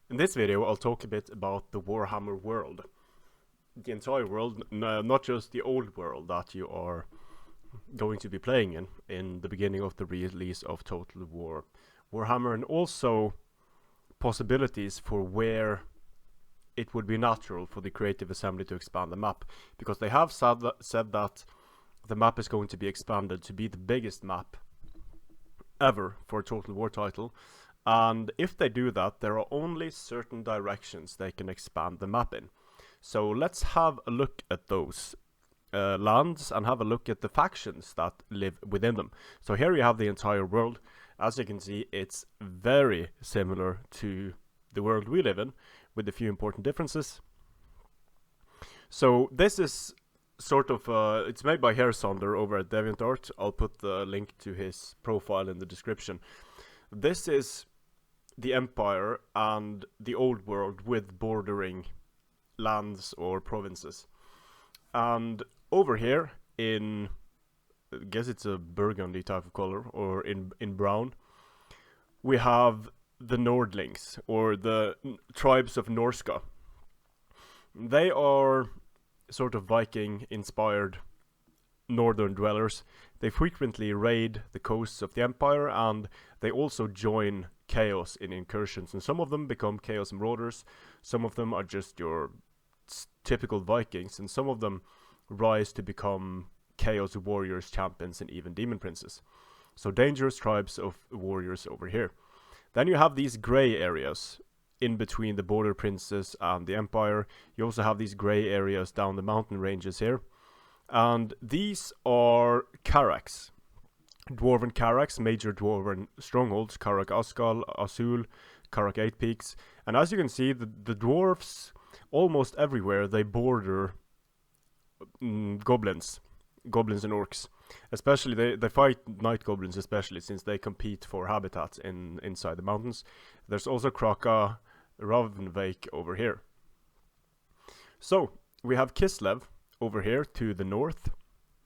In this video, I'll talk a bit about the Warhammer world. The entire world, not just the old world that you are going to be playing in the beginning of the release of Total War Warhammer, and also possibilities for where it would be natural for the Creative Assembly to expand the map, because they have said that the map is going to be expanded to be the biggest map ever for a Total War title. And if they do that, there are only certain directions they can expand the map in. So let's have a look at those lands and have a look at the factions that live within them. So here you have the entire world. As you can see, it's very similar to the world we live in, with a few important differences. So this is sort of, it's made by Sonder over at DeviantArt. I'll put the link to his profile in the description. This is the Empire and the old world with bordering lands or provinces. And over here in, I guess it's a burgundy type of color, or in brown, we have the Nordlings, or the tribes of Norska. They are sort of Viking inspired northern dwellers. They frequently raid the coasts of the Empire, and they also join Chaos in incursions, and some of them become Chaos Marauders, some of them are just your typical Vikings, and some of them rise to become Chaos Warriors, Champions, and even Demon Princes. So dangerous tribes of warriors over here. Then you have these grey areas in between the Border Princes and the Empire. You also have these grey areas down the mountain ranges here. And these are Carracks. Dwarven Carracks, major dwarven strongholds, Carrack Askal, Azul, Carrack Eight Peaks. And as you can see, the dwarves, almost everywhere, they border goblins and orcs. Especially, they fight night goblins, especially since they compete for habitat inside the mountains. There's also Kraka Ravnveik over here. So we have Kislev over here to the north,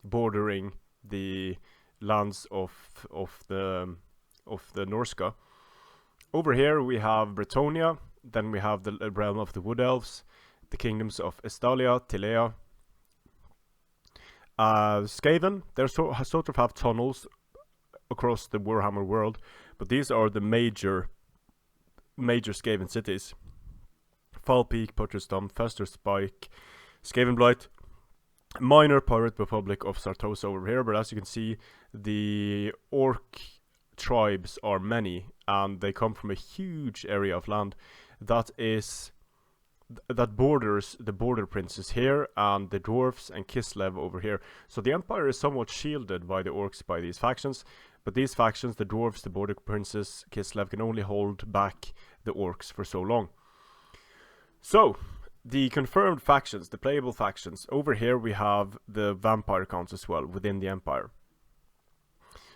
bordering the lands of the Norska. Over here we have Bretonia. Then we have the realm of the Wood Elves, the kingdoms of Estalia, Tilea, Skaven. They sort of have tunnels across the Warhammer world, but these are the major Skaven cities: Fall Peak, Potterstomp, Fester Spike, Skavenblight. Minor pirate republic of Sartosa over here, but as you can see, the orc tribes are many, and they come from a huge area of land that borders the Border Princes here and the dwarves and Kislev over here. So the Empire is somewhat shielded by the orcs, by these factions, but these factions, the dwarves, the Border Princes, Kislev, can only hold back the orcs for so long. So the confirmed factions, the playable factions, over here we have the vampire counts as well within the Empire.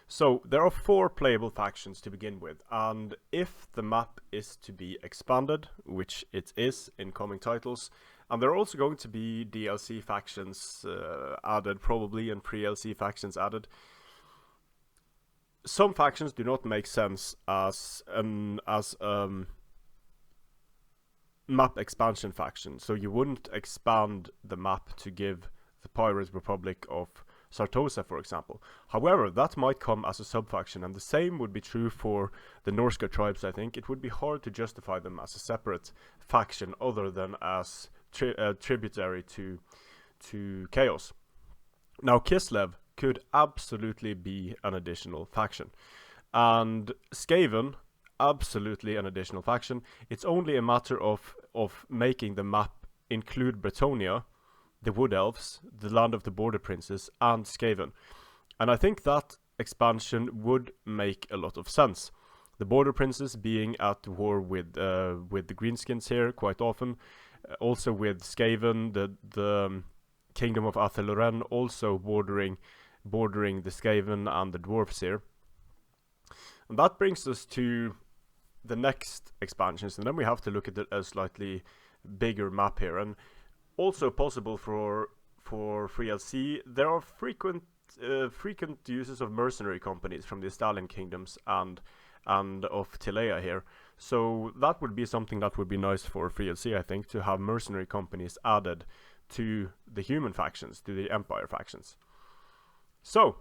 So there are 4 playable factions to begin with, and if the map is to be expanded, which it is in coming titles, and there are also going to be DLC factions added probably, and pre-DLC factions added, some factions do not make sense as map expansion faction. So you wouldn't expand the map to give the Pirate Republic of Sartosa, for example. However, that might come as a sub-faction, and the same would be true for the Norska tribes. I think it would be hard to justify them as a separate faction other than as tributary to Chaos. Now Kislev could absolutely be an additional faction, and Skaven, absolutely an additional faction. It's only a matter of making the map include Bretonia, the Wood Elves, the land of the Border Princes, and Skaven. And I think that expansion would make a lot of sense. The Border Princes being at war with the Greenskins here quite often, also with Skaven, the Kingdom of Atheloren also bordering the Skaven and the dwarves here. And that brings us to the next expansions, and then we have to look at a slightly bigger map here. And also possible for free LC, there are frequent uses of mercenary companies from the Stalin kingdoms and and of Tilea here. So that would be something that would be nice for FreeLC, I think, to have mercenary companies added to the human factions, to the Empire factions. So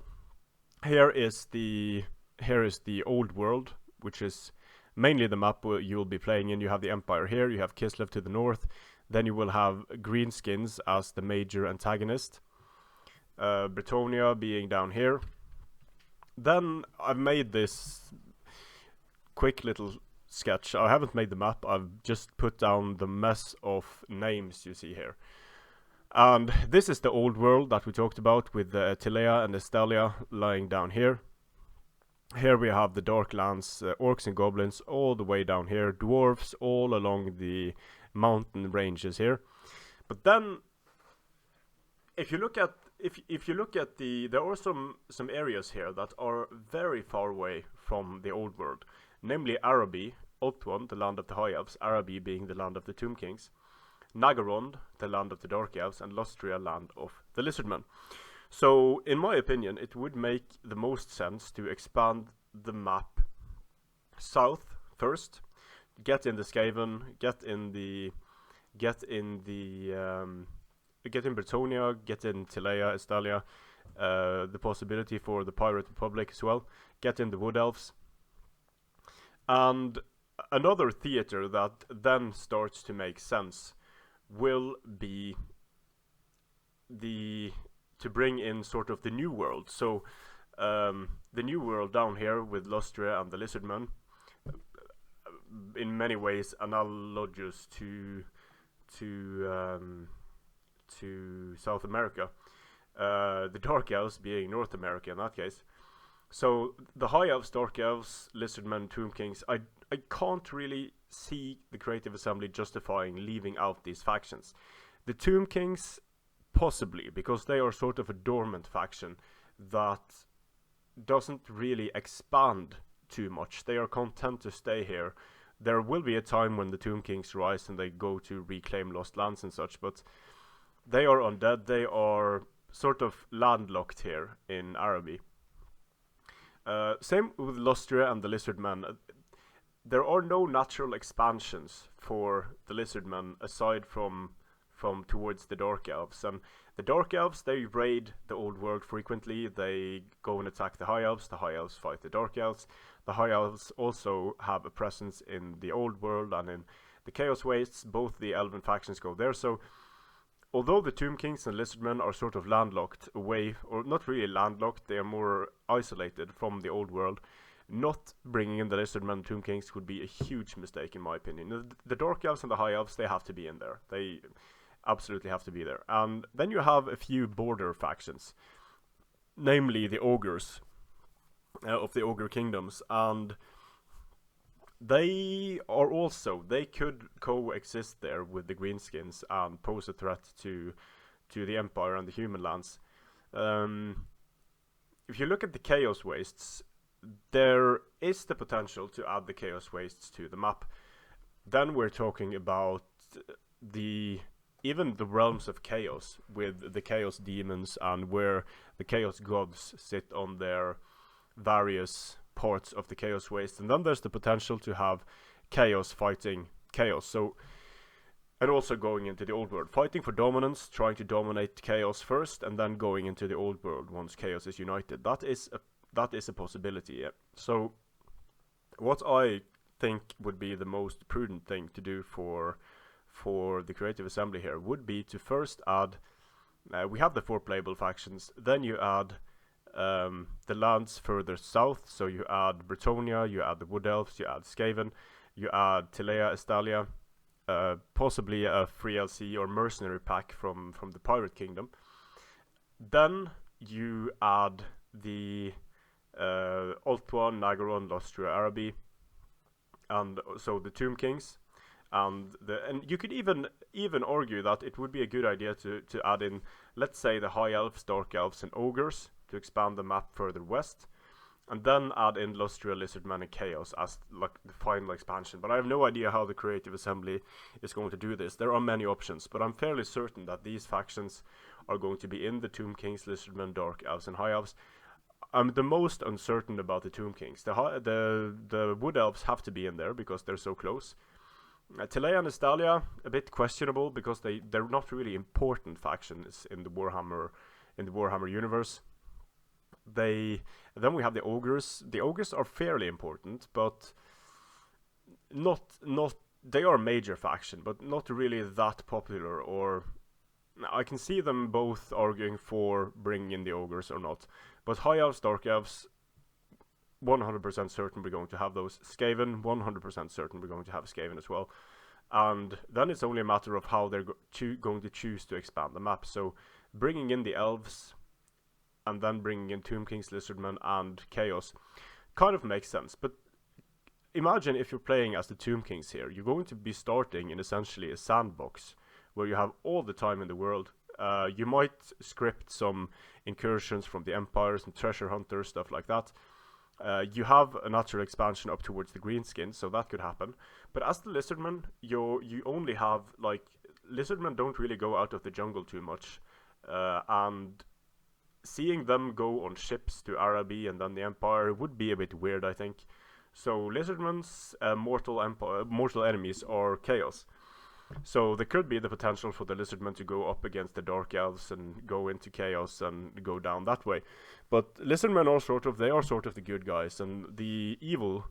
here is the old world, which is mainly the map you will be playing in. You have the Empire here, you have Kislev to the north, then you will have Greenskins as the major antagonist, Bretonia being down here. Then I've made this quick little sketch. I haven't made the map, I've just put down the mess of names you see here. And this is the old world that we talked about, with Tilea and Estalia lying down here. Here we have the Darklands, orcs and goblins all the way down here, dwarves all along the mountain ranges here. But then, if you look at there are some areas here that are very far away from the old world, namely Araby, Ulthuan, the land of the High Elves, Araby being the land of the Tomb Kings, Nagarond, the land of the Dark Elves, and Lustria, land of the Lizardmen. So, in my opinion, it would make the most sense to expand the map south first, get in the Skaven, get in Bretonia, get in Tilea, Estalia, the possibility for the Pirate Republic as well, get in the Wood Elves. And another theater that then starts to make sense will be to bring in sort of the new world. So the new world down here with Lustria and the Lizardmen, in many ways analogous to South America, the Dark Elves being North America in that case. So the High Elves, Dark Elves, Lizardmen, Tomb Kings, I can't really see the Creative Assembly justifying leaving out these factions. The Tomb Kings, possibly, because they are sort of a dormant faction that doesn't really expand too much. They are content to stay here. There will be a time when the Tomb Kings rise and they go to reclaim lost lands and such, but they are undead. They are sort of landlocked here in Araby. Same with Lustria and the Lizardmen. There are no natural expansions for the Lizardmen aside from towards the Dark Elves. And the Dark Elves, they raid the old world frequently. They go and attack the High Elves fight the Dark Elves. The High Elves also have a presence in the old world and in the Chaos Wastes. Both the Elven factions go there. So although the Tomb Kings and Lizardmen are sort of landlocked away, or not really landlocked, they are more isolated from the old world, not bringing in the Lizardmen and Tomb Kings would be a huge mistake in my opinion. The Dark Elves and the High Elves, they have to be in there. They absolutely have to be there. And then you have a few border factions, namely the Ogres of the Ogre Kingdoms, and they could coexist there with the Greenskins and pose a threat to the Empire and the human lands. If you look at the Chaos Wastes, there is the potential to add the Chaos Wastes to the map. Then we're talking about even the realms of chaos, with the chaos demons and where the chaos gods sit on their various parts of the Chaos Waste. And then there's the potential to have chaos fighting chaos. So, and also going into the old world, fighting for dominance, trying to dominate chaos first, and then going into the old world once chaos is united. That is a possibility. Yeah. So what I think would be the most prudent thing to do for the Creative Assembly here would be to first add, we have the 4 playable factions, then you add the lands further south. So you add Bretonia, you add the Wood Elves, you add Skaven, you add Tilea, Estalia, possibly a free LC or mercenary pack from the Pirate Kingdom. Then you add the Ulthuan, Nagaron, Lustria, Araby, and so the Tomb Kings. And you could even argue that it would be a good idea to add in, let's say, the High Elves, Dark Elves, and Ogres to expand the map further west, and then add in Lustria, Lizardmen, and Chaos as like the final expansion. But I have no idea how the Creative Assembly is going to do this. There are many options, but I'm fairly certain that these factions are going to be in the Tomb Kings, Lizardmen, Dark Elves, and High Elves. I'm the most uncertain about the Tomb Kings. The Wood Elves have to be in there because they're so close. Telea and Estalia, a bit questionable because they're not really important factions in the Warhammer universe. Then we have the ogres. The ogres are fairly important, but not they are a major faction, but not really that popular. Or I can see them both arguing for bringing in the ogres or not. But high elves, dark elves, 100% certain we're going to have those. Skaven, 100% certain we're going to have Skaven as well. And then it's only a matter of how they're going to choose to expand the map. So bringing in the elves and then bringing in Tomb Kings, Lizardmen, and Chaos kind of makes sense. But imagine if you're playing as the Tomb Kings here. You're going to be starting in essentially a sandbox where you have all the time in the world. You might script some incursions from the Empires and treasure hunters, stuff like that. You have a natural expansion up towards the Greenskins, so that could happen. But as the Lizardmen, you only have, like, Lizardmen don't really go out of the jungle too much. And seeing them go on ships to Araby and then the Empire would be a bit weird, I think. So Lizardmen's mortal enemies are Chaos. So there could be the potential for the Lizardmen to go up against the Dark Elves and go into Chaos and go down that way. But Lizardmen are sort of the good guys, and the evil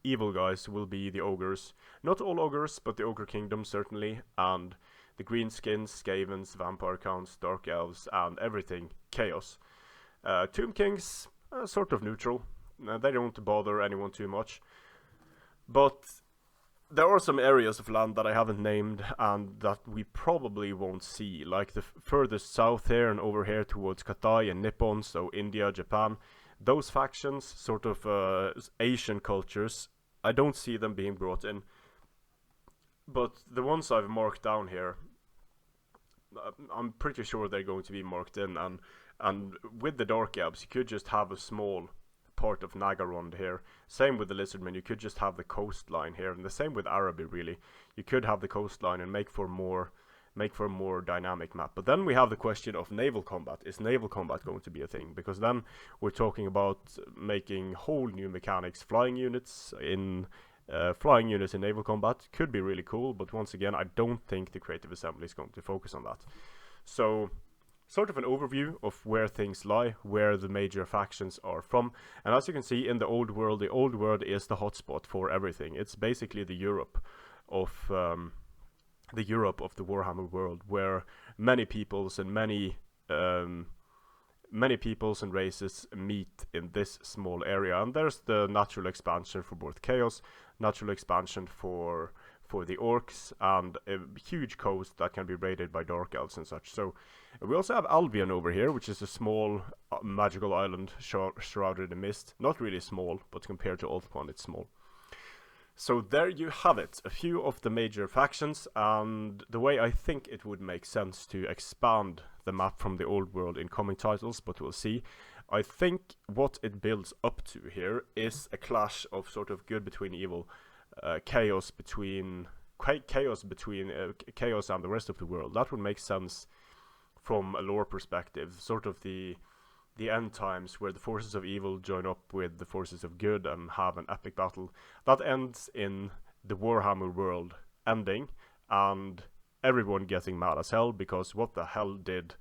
guys will be the ogres. Not all ogres, but the Ogre Kingdom certainly, and the Greenskins, Skavens, Vampire Counts, Dark Elves, and everything Chaos. Tomb Kings, sort of neutral. They don't bother anyone too much. But there are some areas of land that I haven't named and that we probably won't see, like the furthest south here and over here towards Katai and Nippon, so India, Japan. Those factions, sort of Asian cultures, I don't see them being brought in. But the ones I've marked down here, I'm pretty sure they're going to be marked in. And with the Dark Elves, you could just have a small part of Nagarond here. Same with the Lizardmen, you could just have the coastline here, and the same with Araby really. You could have the coastline and make for a more dynamic map. But then we have the question of naval combat. Is naval combat going to be a thing? Because then we're talking about making whole new mechanics. Flying units in naval combat could be really cool, but once again, I don't think the Creative Assembly is going to focus on that. So sort of an overview of where things lie, where the major factions are from. And as you can see in the old world is the hotspot for everything. It's basically the Europe of the Warhammer world, where many peoples and many peoples and races meet in this small area. And there's the natural expansion for both Chaos, natural expansion for the orcs, and a huge coast that can be raided by Dark Elves and such. So we also have Albion over here, which is a small magical island shrouded in mist. Not really small, but compared to Ulthuan, it's small. So there you have it, a few of the major factions, and the way I think it would make sense to expand the map from the old world in coming titles, but we'll see. I think what it builds up to here is a clash of sort of good between evil, chaos between chaos and the rest of the world. That would make sense from a lore perspective, sort of the end times where the forces of evil join up with the forces of good and have an epic battle that ends in the Warhammer world ending and everyone getting mad as hell, because what the hell did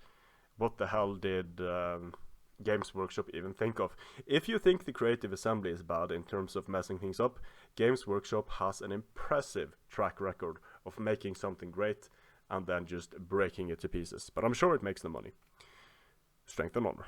Games Workshop even think of? If you think the Creative Assembly is bad in terms of messing things up, Games Workshop has an impressive track record of making something great and then just breaking it to pieces. But I'm sure it makes them money. Strength and honor.